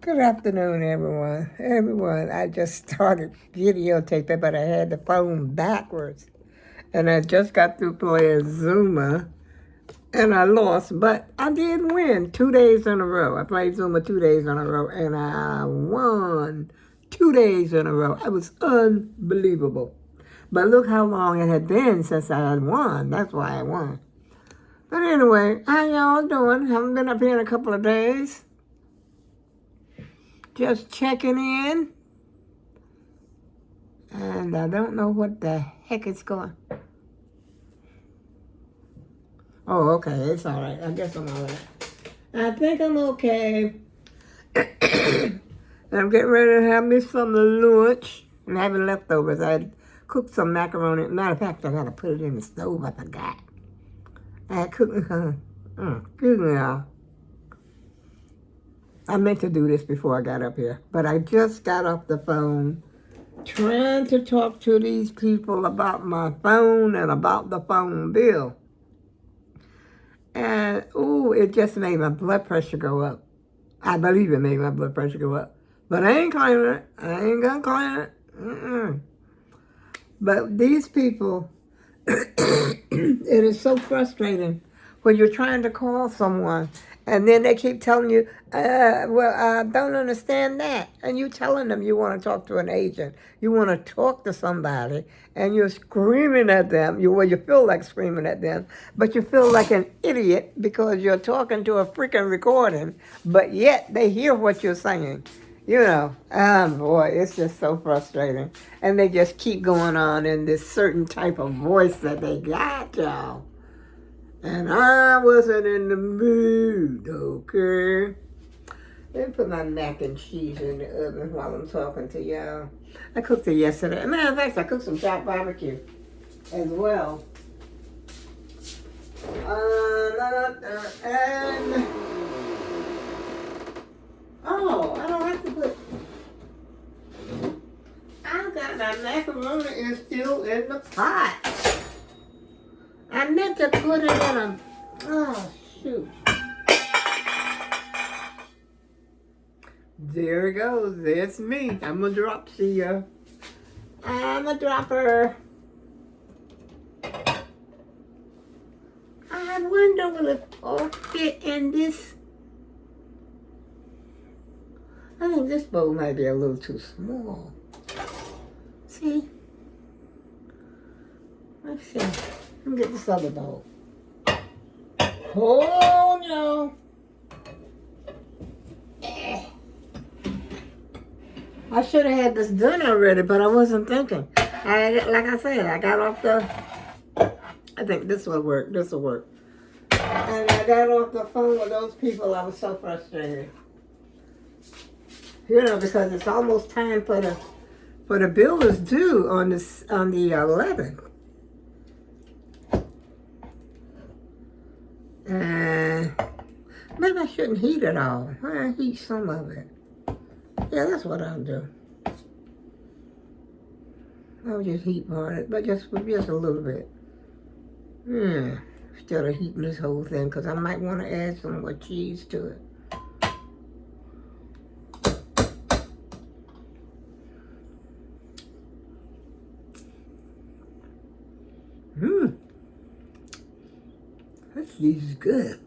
Good afternoon, everyone. Everyone, I just started videotaping, but I had the phone backwards. And I just got through playing Zuma, and I lost, but I did win 2 days in a row. I played Zuma 2 days in a row, and I won 2 days in a row. It was unbelievable. But look how long it had been since I had won. That's why I won. But anyway, how y'all doing? Haven't been up here in a couple of days. Just checking in. And I don't know what the heck is going. Oh, okay, it's all right. I guess I'm all right. I think I'm okay. I'm getting ready to have me some lunch. I'm having leftovers. I cooked some macaroni. Matter of fact, I gotta put it in the stove. I forgot. I had cooked. Excuse me, y'all. I meant to do this before I got up here, but I just got off the phone trying to talk to these people about my phone and about the phone bill. And, ooh, it just made my blood pressure go up. I believe it made my blood pressure go up. But I ain't claiming it. I ain't gonna claim it. But these people, it is so frustrating when you're trying to call someone and then they keep telling you, well, I don't understand that. And you telling them you want to talk to an agent. You want to talk to somebody and you're screaming at them. You feel like screaming at them, but you feel like an idiot because you're talking to a freaking recording, but yet they hear what you're saying. Boy, it's just so frustrating. And they just keep going on in this certain type of voice that they got, y'all. And I wasn't in the mood, okay? Let me put my mac and cheese in the oven while I'm talking to y'all. I cooked it yesterday. As a matter of fact, I cooked some chopped barbecue as well. And I don't have to put. I got my macaroni is still in the pot. I meant to put it in a. Oh shoot! There it goes. There's me. I'm a drop seer. I'm a dropper. I wonder will it all fit in this. I think this bowl might be a little too small. See? Let's see. Let me get this other bowl. Oh no. I should have had this done already, but I wasn't thinking. Like I said, I got off the. I think this will work. This will work. And I got off the phone with those people. I was so frustrated. Because it's almost time for the bill is due on the 11th. Maybe I shouldn't heat it all. I'll heat some of it. Yeah, that's what I'll do. I'll just heat part of it, but just a little bit. Instead of heating this whole thing, because I might want to add some more cheese to it. This cheese is good.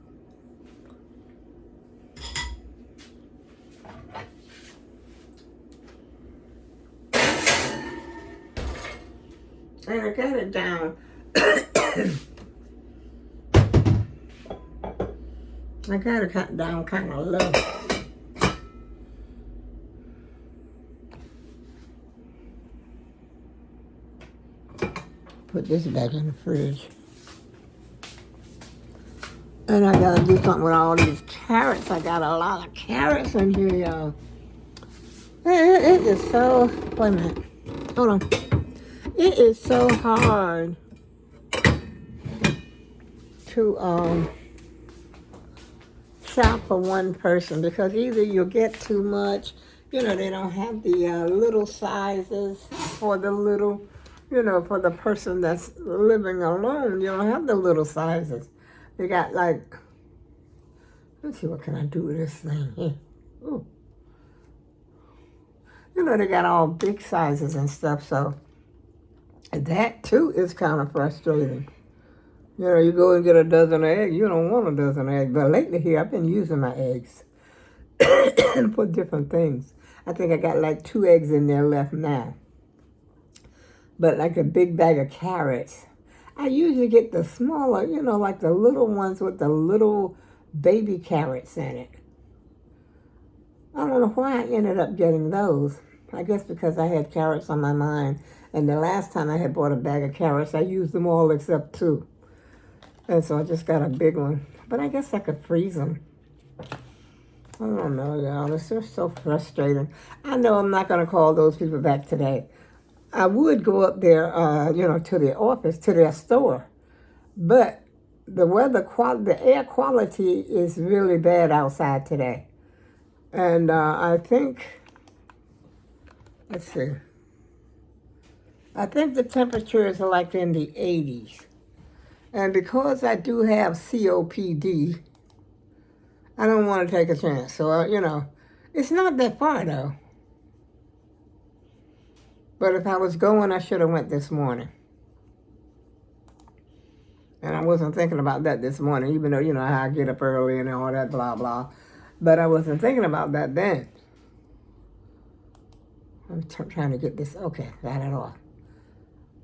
And I got it down. I got it cut down kind of low. Put this back in the fridge. And I gotta do something with all these carrots. I got a lot of carrots in here, y'all. It is so, wait a minute. Hold on. It is so hard to shop for one person because either you'll get too much, they don't have the little sizes for the little, for the person that's living alone. You don't have the little sizes. They got like, let's see, what can I do with this thing here? Ooh. You know, they got all big sizes and stuff, so that too is kind of frustrating. You know, you go and get a dozen eggs, you don't want a dozen eggs. But lately here, I've been using my eggs for different things. I think I got like 2 eggs in there left now. But like a big bag of carrots, I usually get the smaller, you know, like the little ones with the little baby carrots in it. I don't know why I ended up getting those. I guess because I had carrots on my mind. And the last time I had bought a bag of carrots, I used them all except 2. And so I just got a big one. But I guess I could freeze them. I don't know, y'all. It's just so frustrating. I know I'm not going to call those people back today. I would go up there, you know, to their office, to their store. But the air quality is really bad outside today. And I think, let's see. I think the temperatures are like in the 80s. And because I do have COPD, I don't want to take a chance. So, you know, it's not that far, though. But if I was going, I should have went this morning. And I wasn't thinking about that this morning, even though, you know, how I get up early and all that, blah, blah. But I wasn't thinking about that then. I'm trying to get this. Okay, got it off.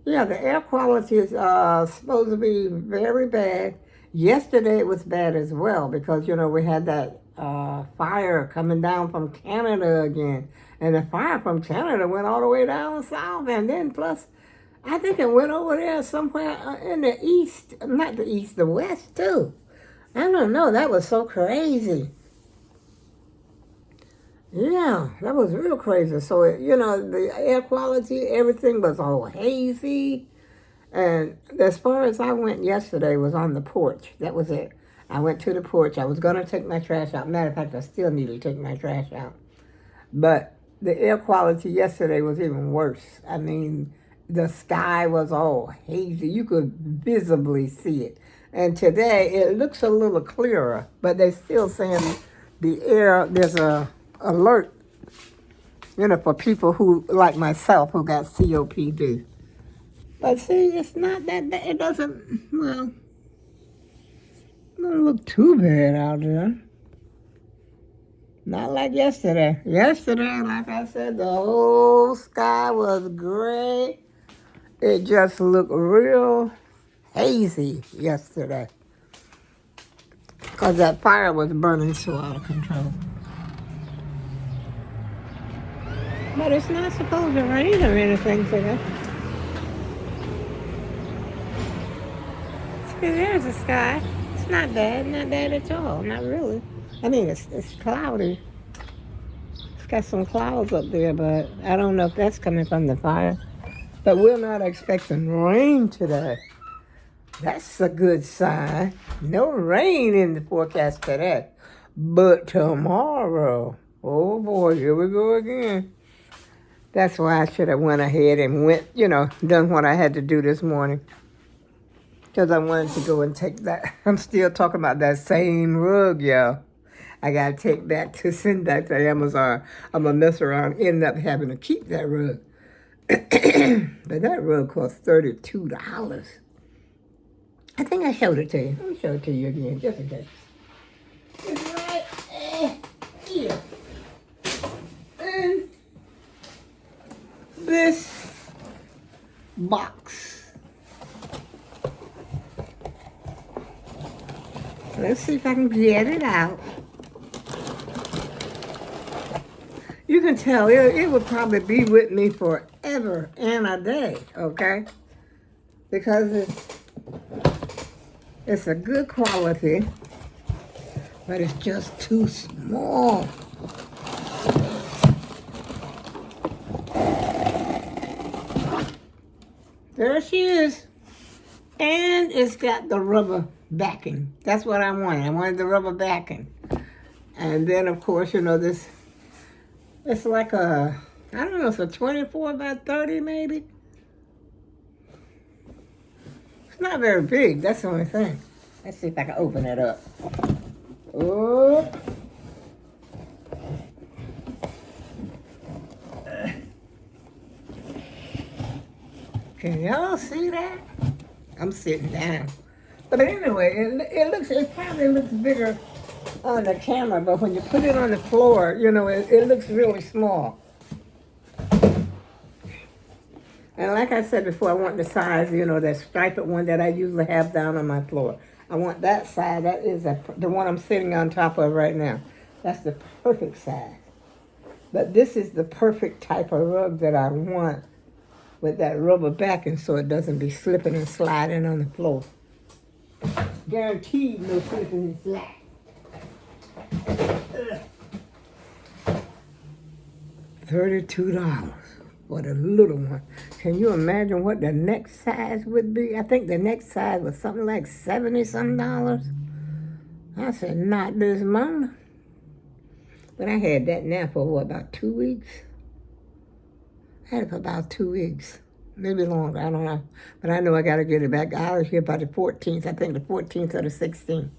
Yeah, the air quality is supposed to be very bad. Yesterday it was bad as well because, you know, we had that fire coming down from Canada again. And the fire from Canada went all the way down south. And then plus, I think it went over there somewhere in the east. Not the east, the west too. I don't know. That was so crazy. Yeah, that was real crazy. So, you know, the air quality, everything was all hazy. And as far as I went yesterday was on the porch. That was it. I went to the porch. I was going to take my trash out. Matter of fact, I still need to take my trash out. But the air quality yesterday was even worse. I mean, the sky was all hazy. You could visibly see it. And today, it looks a little clearer. But they're still saying the air, there's a alert, you know, for people who, like myself, who got COPD. But see, it's not that bad. It doesn't, well, it don't look too bad out there. Not like yesterday. Yesterday, like I said, the whole sky was gray. It just looked real hazy yesterday. Because that fire was burning so out of control. But it's not supposed to rain or anything today. See, there's the sky. It's not bad at all. Not really. I mean, it's cloudy. It's got some clouds up there, but I don't know if that's coming from the fire. But we're not expecting rain today. That's a good sign. No rain in the forecast today. But tomorrow, oh boy, here we go again. That's why I should have went ahead and done what I had to do this morning. Because I wanted to go and take that. I'm still talking about that same rug, y'all. I got to take that to send that to Amazon. I'm going to mess around, end up having to keep that rug. But that rug cost $32. I think I showed it to you. Let me show it to you again, just in case. It's right here. And this box. Let's see if I can get it out. You can tell it would probably be with me forever and a day, okay? Because it's a good quality, but it's just too small. There she is. And it's got the rubber backing. That's what I wanted. I wanted the rubber backing. And then, of course, this, it's like I don't know, it's a 24 by 30 maybe. It's not very big. That's the only thing. Let's see if I can open it up. Oh. Can y'all see that? I'm sitting down. But anyway, it probably looks bigger on the camera, but when you put it on the floor, you know, it looks really small. And like I said before, I want the size, you know, that striped one that I usually have down on my floor. I want that size. That is the one I'm sitting on top of right now. That's the perfect size. But this is the perfect type of rug that I want with that rubber backing so it doesn't be slipping and sliding on the floor. Guaranteed no slipping and sliding. $32 for the little one. Can you imagine what the next size would be? I think the next size was something like $70-some. I said, not this morning. But I had that now for what, about 2 weeks? I had it for about 2 weeks. Maybe longer, I don't know. But I know I got to get it back. I was here by the 14th. I think the 14th or the 16th.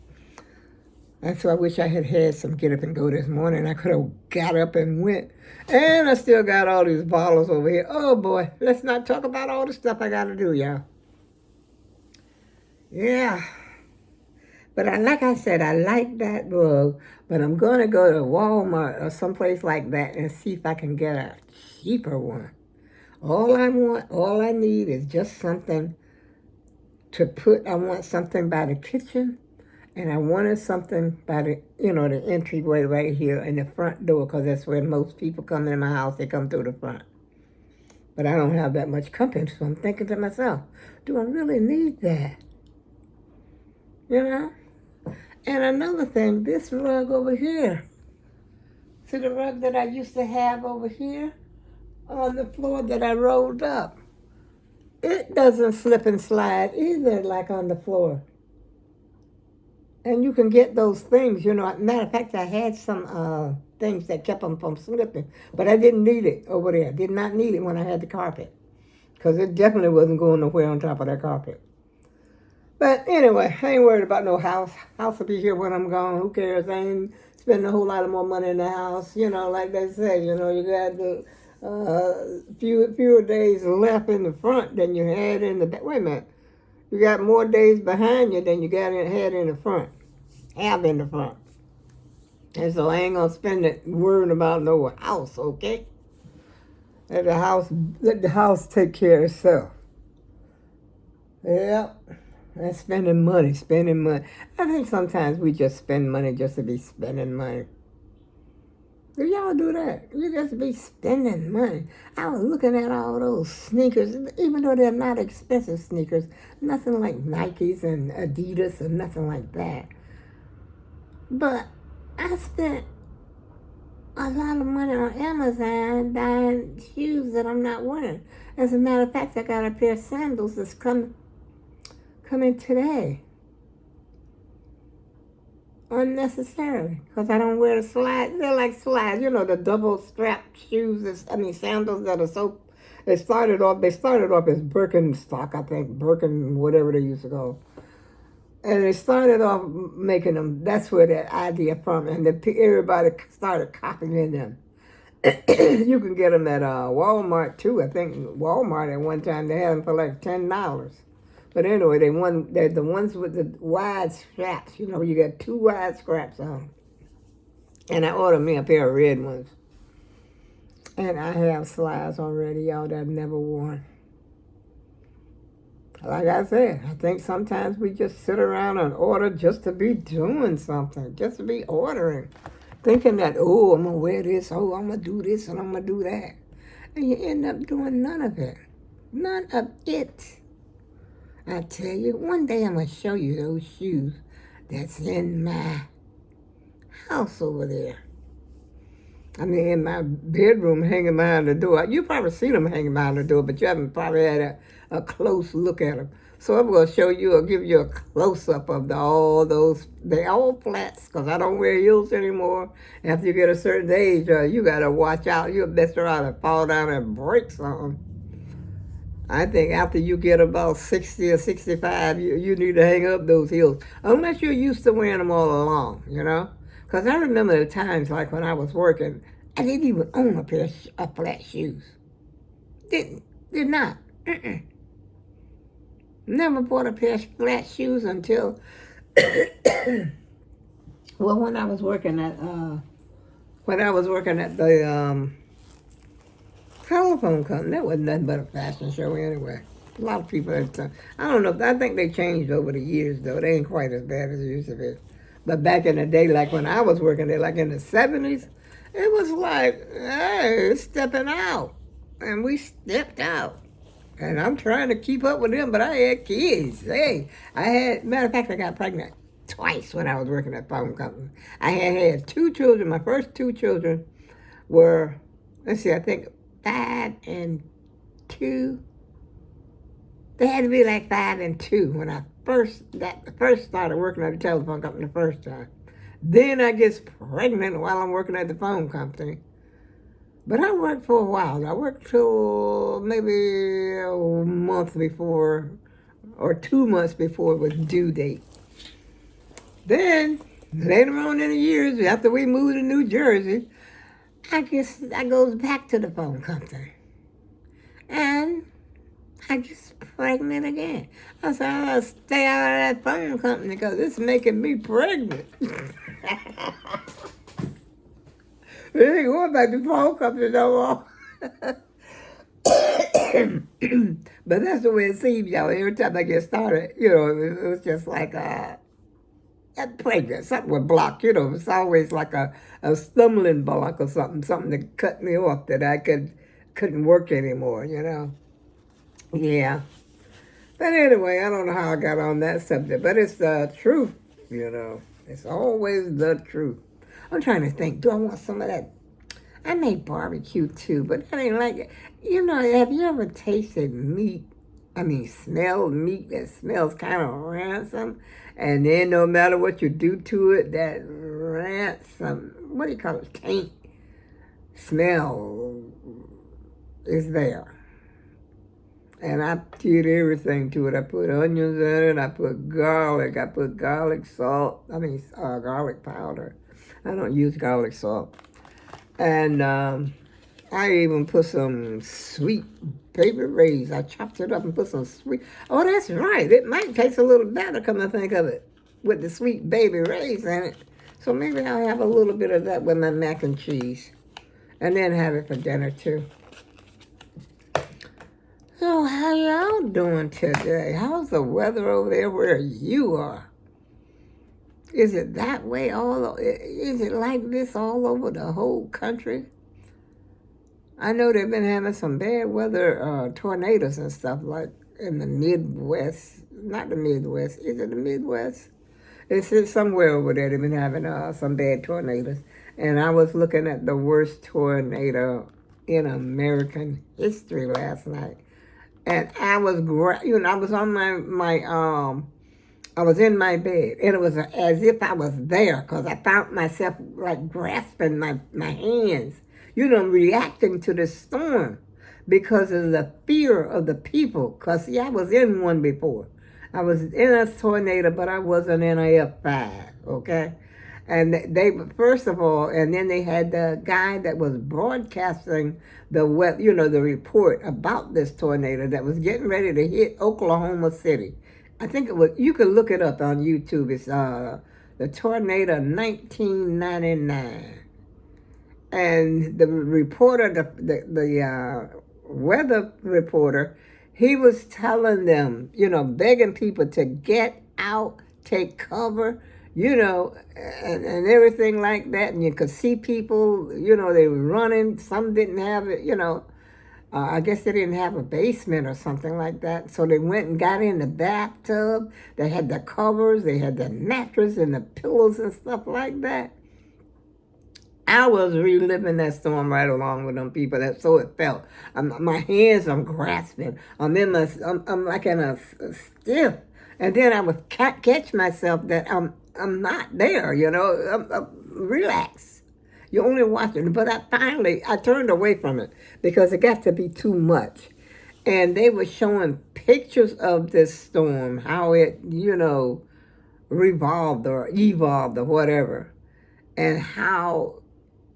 And so I wish I had had some get up and go this morning. I could have got up and went. And I still got all these bottles over here. Oh, boy. Let's not talk about all the stuff I got to do, y'all. Yeah. But like I said, I like that rug. But I'm going to go to Walmart or someplace like that and see if I can get a cheaper one. All I need is just something to put. I want something by the kitchen. And I wanted something by the, you know, the entryway right here in the front door, because that's where most people come in my house. They come through the front. But I don't have that much company, so I'm thinking to myself, do I really need that? You know? And another thing, this rug over here. See the rug that I used to have over here on the floor that I rolled up? It doesn't slip and slide either like on the floor. And you can get those things, you know. Matter of fact, I had some things that kept them from slipping. But I didn't need it over there. Did not need it when I had the carpet. Because it definitely wasn't going nowhere on top of that carpet. But anyway, I ain't worried about no house. House will be here when I'm gone. Who cares? I ain't spending a whole lot of more money in the house. You know, like they say, you know, you got the fewer days left in the front than you had in the back. Wait a minute. You got more days behind you than you had in the front. Have in the front. And so I ain't gonna spend it worrying about no house, okay? Let the house take care of itself. Yep. And spending money. I think sometimes we just spend money just to be spending money. Do y'all do that? You just be spending money. I was looking at all those sneakers, even though they're not expensive sneakers, nothing like Nikes and Adidas or nothing like that. But I spent a lot of money on Amazon buying shoes that I'm not wearing. As a matter of fact, I got a pair of sandals that's coming today. Unnecessarily, because I don't wear the slides. They're like slides, you know, the double strap shoes. Sandals that are so. They started off as Birkenstock, I think, Birken, whatever they used to go. And they started off making them. That's where that idea from, and everybody started copying them. You can get them at Walmart too. I think Walmart at one time they had them for like $10. But anyway, they're the ones with the wide straps. You know, you got 2 wide straps on. And I ordered me a pair of red ones. And I have slides already, y'all, that I've never worn. Like I said, I think sometimes we just sit around and order just to be doing something, just to be ordering. Thinking that, oh, I'm going to wear this, oh, I'm going to do this, and I'm going to do that. And you end up doing none of it. None of it. I tell you, one day I'm going to show you those shoes that's in my house over there. I mean, in my bedroom hanging behind the door. You probably seen them hanging behind the door, but you haven't probably had a close look at them. So I'm going to show you or give you a close-up of all those. They all flats, because I don't wear heels anymore. After you get a certain age, you got to watch out. You'll mess around and fall down and break something. I think after you get about 60 or 65, you need to hang up those heels. Unless you're used to wearing them all along, you know? Because I remember the times like when I was working, I didn't even own a pair of flat shoes. Did not. Never bought a pair of flat shoes until, well, when I was working at the telephone company, that wasn't nothing but a fashion show anyway. A lot of people at the time. I don't know. I think they changed over the years, though. They ain't quite as bad as it used to be. But back in the day, like when I was working there, like in the 70s, it was like, hey, it's stepping out. And we stepped out. And I'm trying to keep up with them, but I had kids. Hey, matter of fact, I got pregnant twice when I was working at the phone company. I had two children. My first two children were, let's see, I think 5 and 2. They had to be like 5 and 2 when I first started working at the telephone company the first time. Then I get pregnant while I'm working at the phone company. But I worked for a while. I worked till maybe a month before or 2 months before it was due date. Then later on in the years, after we moved to New Jersey, I goes back to the phone company. And I just pregnant again. I said, I'll stay out of that phone company because it's making me pregnant. We ain't going back to the phone company no more. But that's the way it seems, y'all. Every time I get started, it was just like pregnant. Something would block, It's always like a stumbling block or something that cut me off that I couldn't work anymore. Yeah. But anyway, I don't know how I got on that subject, but it's the truth. It's always the truth. I'm trying to think, do I want some of that? I make barbecue too, but I ain't like it. Have you ever tasted meat? I mean, smelled meat that smells kind of ransom, and then no matter what you do to it, that ransom, what do you call it, taint smell is there. And I did everything to it. I put onions in it. I put garlic. I put garlic salt. Garlic powder. I don't use garlic salt. And I even put some sweet baby rays. I chopped it up and put some sweet. Oh, that's right. It might taste a little better, come to think of it, with the sweet baby rays in it. So maybe I'll have a little bit of that with my mac and cheese. And then have it for dinner, too. So how y'all doing today? How's the weather over there where you are? Is it that way is it like this all over the whole country? I know they've been having some bad weather, tornadoes and stuff like in the Midwest. Not the Midwest. Is it the Midwest? It's somewhere over there they've been having some bad tornadoes. And I was looking at the worst tornado in American history last night. And I was, I was on I was in my bed, and it was as if I was there, because I found myself like grasping my hands, reacting to the storm because of the fear of the people. Because, I was in one before. I was in a tornado, but I wasn't in a F5, okay? And they, first of all, and then they had the guy that was broadcasting the report about this tornado that was getting ready to hit Oklahoma City. I think it was, you can look it up on YouTube. It's the tornado 1999. And the reporter, the weather reporter, he was telling them, begging people to get out, take cover, and everything like that. And you could see people, they were running. Some didn't have it, I guess they didn't have a basement or something like that. So they went and got in the bathtub. They had the covers, they had the mattress and the pillows and stuff like that. I was reliving that storm right along with them people. That's so it felt. My hands, I'm grasping. I'm like in a stiff. And then I would catch myself that I'm not there, relax. You're only watching. But I turned away from it because it got to be too much. And they were showing pictures of this storm, how it, revolved or evolved or whatever. And how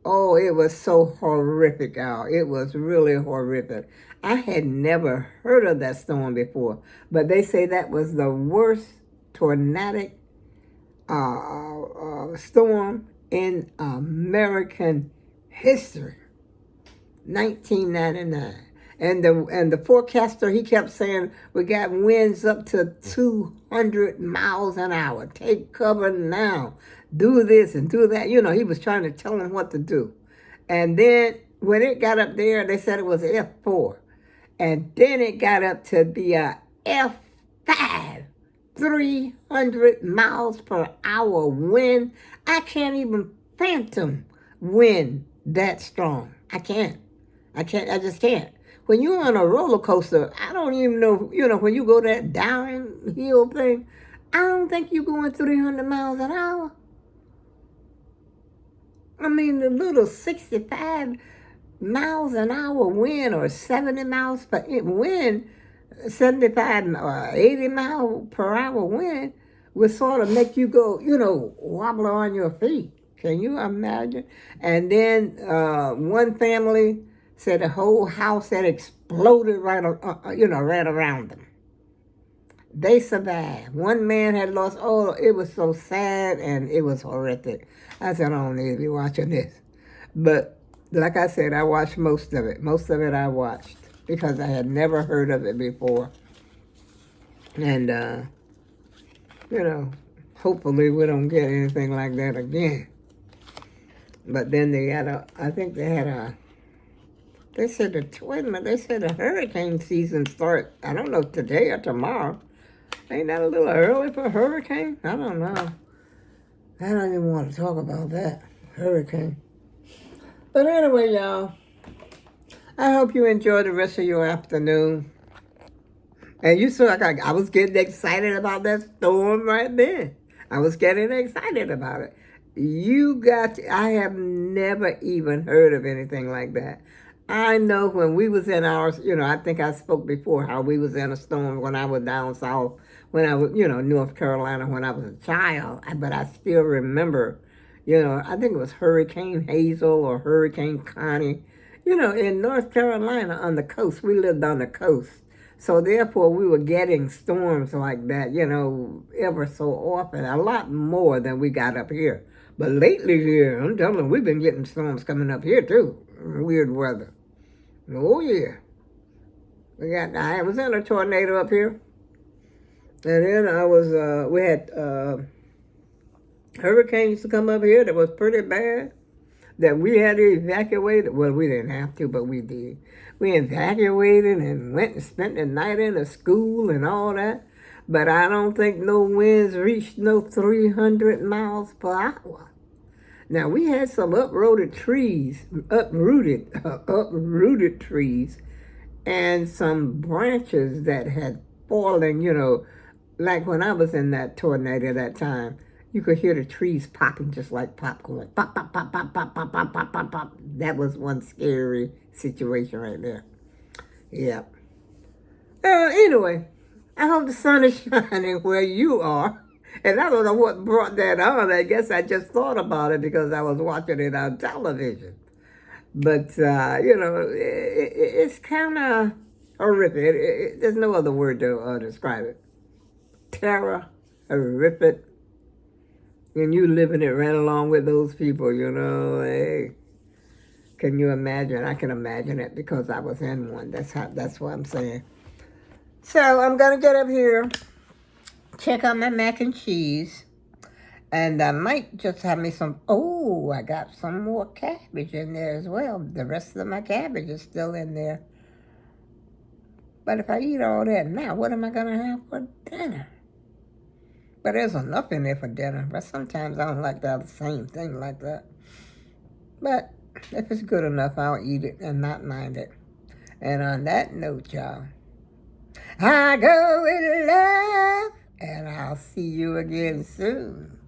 Oh, it was so horrific, Al. It was really horrific. I had never heard of that storm before, but they say that was the worst tornadic storm in American history, 1999. And the forecaster, he kept saying we got winds up to 200 miles an hour. Take cover now. Do this and do that. You know, he was trying to tell them what to do. And then when it got up there, they said it was F4. And then it got up to be a F5. 300 miles per hour wind. I can't even phantom wind that strong. I can't. I just can't. When you're on a roller coaster, I don't even know, when you go that downhill thing, I don't think you're going 300 miles an hour. I mean, the little 65 miles an hour wind or 70 miles per wind, 75 or 80 mile per hour wind would sort of make you go, wobble on your feet. Can you imagine? And then one family said the whole house had exploded right around them. They survived. One man had lost, it was so sad and it was horrific. I said, I don't need to be watching this. But like I said, I watched most of it. Most of it I watched because I had never heard of it before. And, hopefully we don't get anything like that again. But then they said the hurricane season start, I don't know, today or tomorrow. Ain't that a little early for a hurricane? I don't know. I don't even want to talk about that hurricane. But anyway, y'all, I hope you enjoy the rest of your afternoon. And you saw, I was getting excited about that storm right then. I was getting excited about it. I have never even heard of anything like that. I know when we was in ours, I think I spoke before how we was in a storm when I was down south, when I was, North Carolina, when I was a child. But I still remember, I think it was Hurricane Hazel or Hurricane Connie. In North Carolina on the coast, we lived on the coast. So therefore, we were getting storms like that, ever so often, a lot more than we got up here. But lately here, I'm telling you, we've been getting storms coming up here too. Weird weather. Oh yeah. I was in a tornado up here. And then we had hurricanes to come up here that was pretty bad. That we had to evacuate. Well, we didn't have to, but we did. We evacuated and went and spent the night in a school and all that. But I don't think no winds reached no 300 miles per hour. Now, we had some uprooted trees, and some branches that had fallen, like when I was in that tornado that time, you could hear the trees popping just like popcorn. Pop, pop, pop, pop, pop, pop, pop, pop, pop, pop. That was one scary situation right there. Yeah. Anyway, I hope the sun is shining where you are. And I don't know what brought that on. I guess I just thought about it because I was watching it on television. But, it's kind of horrific. There's no other word to describe it. Terror, horrific. And you living it right along with those people, hey. Can you imagine? I can imagine it because I was in one. That's what I'm saying. So I'm going to get up here, check out my mac and cheese, and I might just have me I got some more cabbage in there as well. The rest of my cabbage is still in there. But if I eat all that now, what am I going to have for dinner? But there's enough in there for dinner. But sometimes I don't like to have the same thing like that. But if it's good enough, I'll eat it and not mind it. And on that note, y'all, I go with love, and I'll see you again soon.